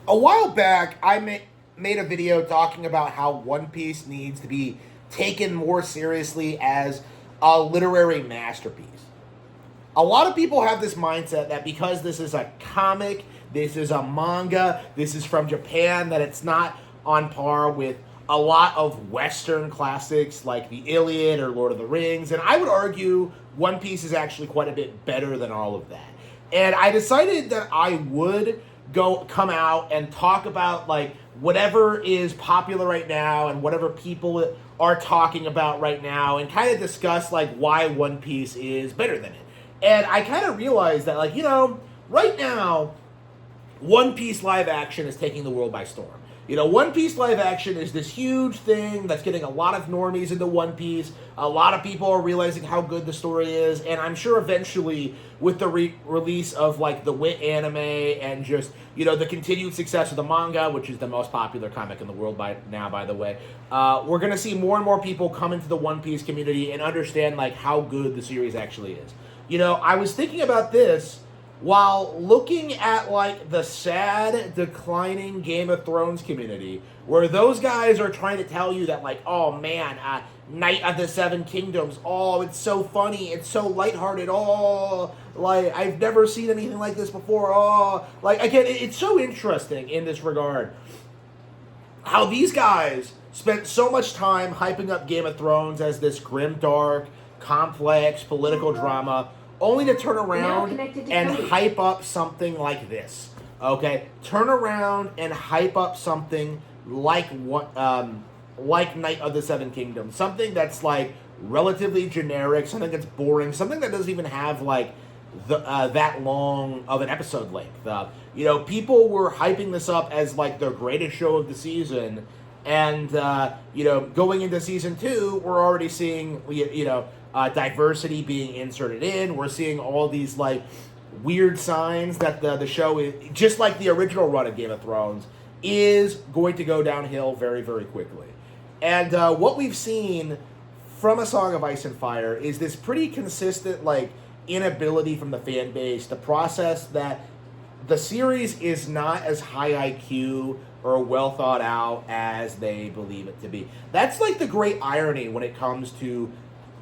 A while back, made a video talking about how One Piece needs to be taken more seriously as a literary masterpiece. A lot of people have this mindset that because this is a comic, this is a manga, this is from Japan, that it's not on par with a lot of Western classics like the Iliad or Lord of the Rings. And I would argue One Piece is actually quite a bit better than all of that. And I decided that I would come out and talk about like whatever is popular right now and whatever people are talking about right now and kind of discuss like why One Piece is better than it. And I kind of realized that like, right now One Piece live action is taking the world by storm. One Piece live action is this huge thing that's getting a lot of normies into One Piece. A lot of people are realizing how good the story is, and I'm sure eventually with the release of like the Wit anime and just the continued success of the manga, which is the most popular comic in the world by now, by the way, we're gonna see more and more people come into the One Piece community and understand like how good the series actually is. I was thinking about this while looking at like the sad declining Game of Thrones community, where those guys are trying to tell you that like, oh man, Night of the Seven Kingdoms, oh, it's so funny, it's so lighthearted, oh, like I've never seen anything like this before, oh, like again, it's so interesting in this regard how these guys spent so much time hyping up Game of Thrones as this grim, dark, complex political drama, only to turn around and hype up something like this. Okay, turn around and hype up something like like Night of the Seven Kingdoms, something that's like relatively generic, something that's boring, something that doesn't even have like that long of an episode length. People were hyping this up as like the greatest show of the season, and going into season 2, we're already seeing diversity being inserted in. We're seeing all these like weird signs that the show is just like the original run of Game of Thrones is going to go downhill very, very quickly. And what we've seen from A Song of Ice and Fire is this pretty consistent like inability from the fan base to process that the series is not as high IQ or well thought out as they believe it to be. That's like the great irony when it comes to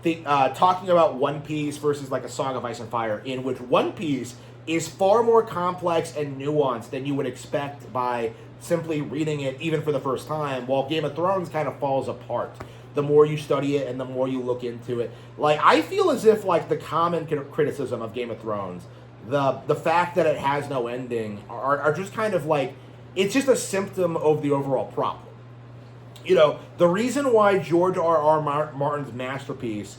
talking about One Piece versus like A Song of Ice and Fire, in which One Piece is far more complex and nuanced than you would expect by simply reading it even for the first time, while Game of Thrones kind of falls apart the more you study it and the more you look into it. Like, I feel as if like the common criticism of Game of Thrones, the fact that it has no ending, are just kind of like, it's just a symptom of the overall problem. The reason why George R.R. Martin's masterpiece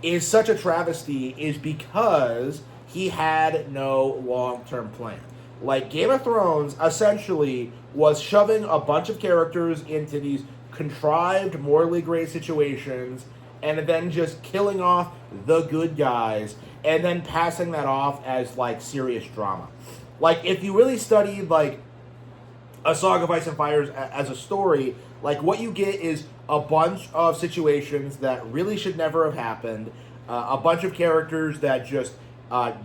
is such a travesty is because he had no long-term plan. Like, Game of Thrones essentially was shoving a bunch of characters into these contrived, morally gray situations, and then just killing off the good guys, and then passing that off as, like, serious drama. Like, if you really studied, like, A Song of Ice and Fire as a story, like, what you get is a bunch of situations that really should never have happened, a bunch of characters that just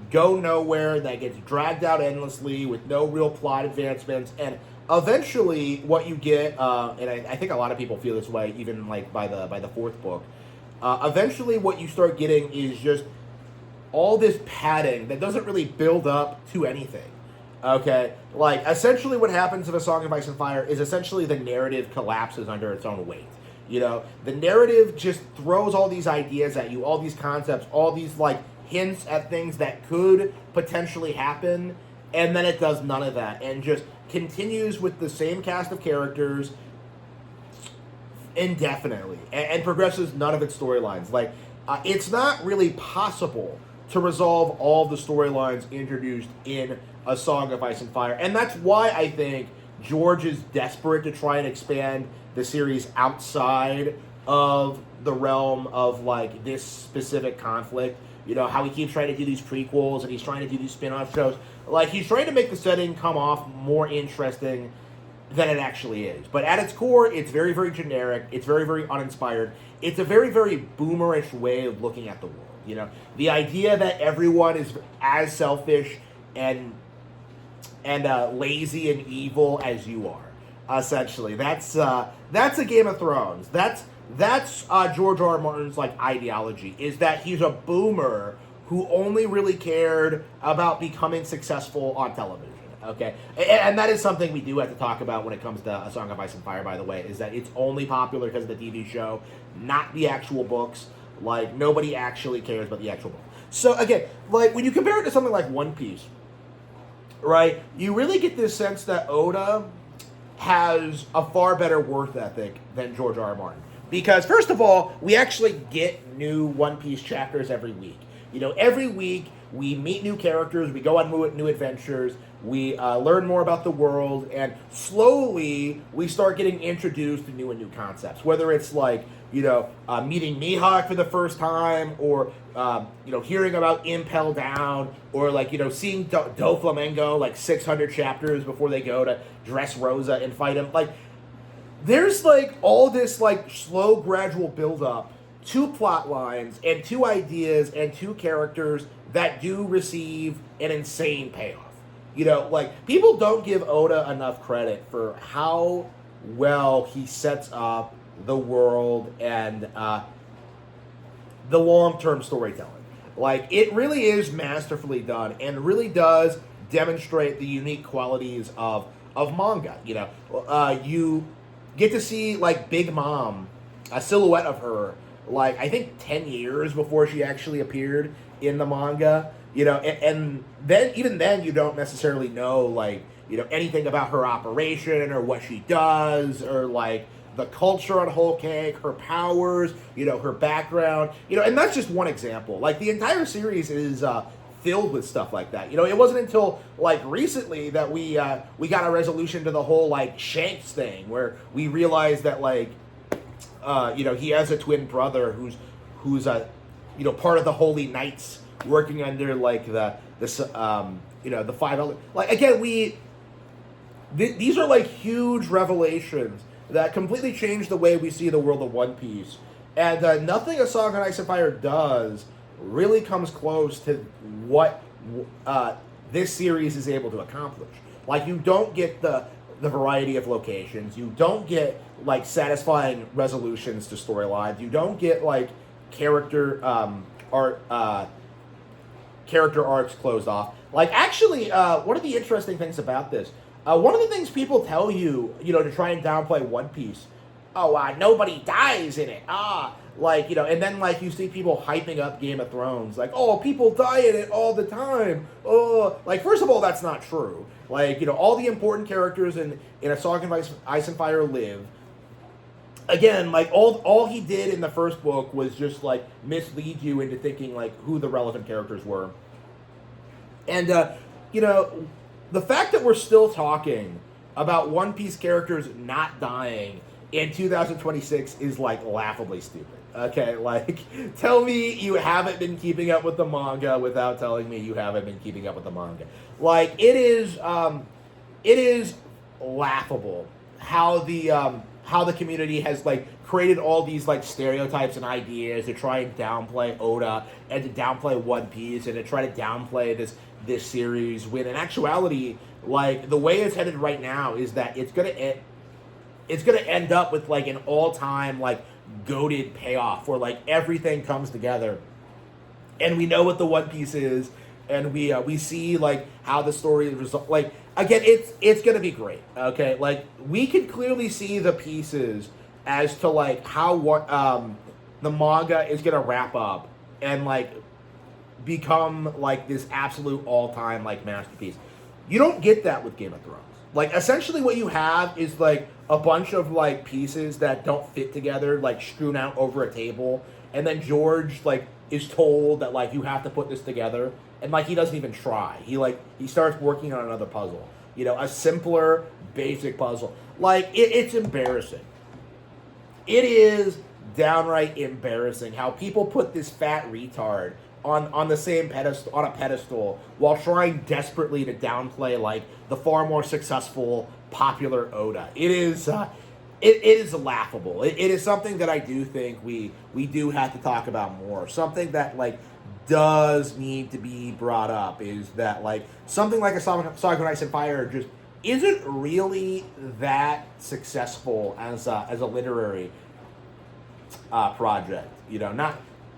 go nowhere, that gets dragged out endlessly with no real plot advancements, and eventually what you get, and I think a lot of people feel this way even like by the fourth book, eventually what you start getting is just all this padding that doesn't really build up to anything. Okay, like, essentially what happens in A Song of Ice and Fire is essentially the narrative collapses under its own weight. The narrative just throws all these ideas at you, all these concepts, all these, like, hints at things that could potentially happen, and then it does none of that, and just continues with the same cast of characters indefinitely, and progresses none of its storylines. Like, it's not really possible to resolve all the storylines introduced in A Song of Ice and Fire. And that's why I think George is desperate to try and expand the series outside of the realm of, like, this specific conflict. How he keeps trying to do these prequels and he's trying to do these spin-off shows. Like, he's trying to make the setting come off more interesting than it actually is. But at its core, it's very, very generic. It's very, very uninspired. It's a very, very boomerish way of looking at the world. The idea that everyone is as selfish and and lazy and evil as you are. Essentially, that's a Game of Thrones. That's George R. R. Martin's like ideology, is that he's a boomer who only really cared about becoming successful on television. Okay, and that is something we do have to talk about when it comes to A Song of Ice and Fire, by the way, is that it's only popular because of the TV show, not the actual books. Like, nobody actually cares about the actual book. So, again, like, when you compare it to something like One Piece, right, you really get this sense that Oda has a far better work ethic than George R. R. Martin. Because, first of all, we actually get new One Piece chapters every week. You know, every week we meet new characters, we go on new adventures, we learn more about the world, and slowly we start getting introduced to new and new concepts. Whether it's like, you know, meeting Mihawk for the first time, or, you know, hearing about Impel Down, or like, you know, seeing Doflamingo like 600 chapters before they go to Dressrosa and fight him. Like, there's like all this like slow, gradual build-up to plot lines and to ideas and to characters that do receive an insane payoff. You know, like, people don't give Oda enough credit for how well he sets up the world and the long-term storytelling. Like, it really is masterfully done and really does demonstrate the unique qualities of manga. You know, you get to see, like, Big Mom, a silhouette of her, like, I think 10 years before she actually appeared in the manga. You know, and then, even then, you don't necessarily know, like, you know, anything about her operation or what she does, or like the culture on Whole Cake, her powers, you know, her background, you know, and that's just one example. Like, the entire series is filled with stuff like that. You know, it wasn't until like recently that we got a resolution to the whole like Shanks thing, where we realized that, like, you know, he has a twin brother who's a, you know, part of the Holy Knights, working under like the you know, the five elements. Like, again, these are like huge revelations that completely change the way we see the world of One Piece, and nothing A Song on Ice and Fire does really comes close to what this series is able to accomplish. Like, you don't get the variety of locations, you don't get like satisfying resolutions to storylines, you don't get like character arcs closed off. Like, actually, one of the interesting things about this, one of the things people tell you, you know, to try and downplay One Piece, nobody dies in it. Like, you know, and then, like, you see people hyping up Game of Thrones, like, oh, people die in it all the time. Oh, like, first of all, that's not true. Like, you know, all the important characters in A Song of Ice and Fire live. Again, like, all he did in the first book was just, like, mislead you into thinking, like, who the relevant characters were. And, you know, the fact that we're still talking about One Piece characters not dying in 2026 is, like, laughably stupid. Okay, like, tell me you haven't been keeping up with the manga without telling me you haven't been keeping up with the manga. Like, it is laughable how the community has, like, created all these, like, stereotypes and ideas to try and downplay Oda and to downplay One Piece and to try to downplay this series, when in actuality, like, the way it's headed right now is that it's gonna end up with, like, an all-time, like, goated payoff where, like, everything comes together and we know what the One Piece is, and we see, like, how the story is result. Like, again, it's gonna be great. Okay, like, we can clearly see the pieces as to, like, how the manga is gonna wrap up and, like, become, like, this absolute all-time, like, masterpiece. You don't get that with Game of Thrones. Like, essentially what you have is, like, a bunch of, like, pieces that don't fit together, like, strewn out over a table, and then George, like, is told that, like, you have to put this together, and, like, he doesn't even try. He starts working on another puzzle. You know, a simpler, basic puzzle. Like, it's embarrassing. It is downright embarrassing how people put this fat retard on the same pedestal, on a pedestal, while trying desperately to downplay, like, the far more successful, popular Oda. It is laughable. It is something that I do think we do have to talk about more. Something that, like, does need to be brought up is that like something like a Sonic of Ice and Fire just isn't really that successful as a literary project. You know,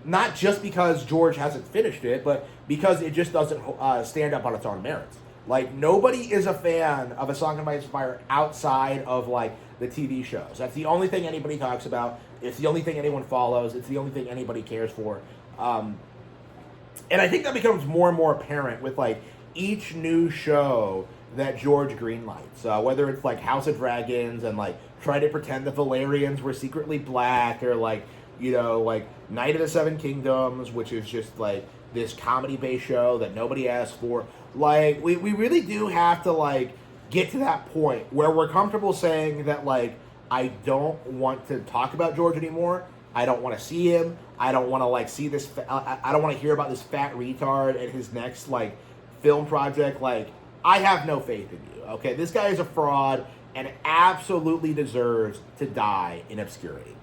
not just because George hasn't finished it, but because it just doesn't stand up on its own merits. Like, nobody is a fan of A Song of Ice and Fire outside of, like, the TV shows. That's the only thing anybody talks about. It's the only thing anyone follows. It's the only thing anybody cares for. And I think that becomes more and more apparent with, like, each new show that George greenlights. Whether it's, like, House of Dragons and, like, try to pretend the Valerians were secretly black, or, like, you know, like, Night of the Seven Kingdoms, which is just, like, this comedy-based show that nobody asked for. Like, we really do have to, like, get to that point where we're comfortable saying that, like, I don't want to talk about George anymore. I don't want to see him. I don't want to, like, see this. I don't want to hear about this fat retard and his next, like, film project. Like, I have no faith in you, okay? This guy is a fraud and absolutely deserves to die in obscurity.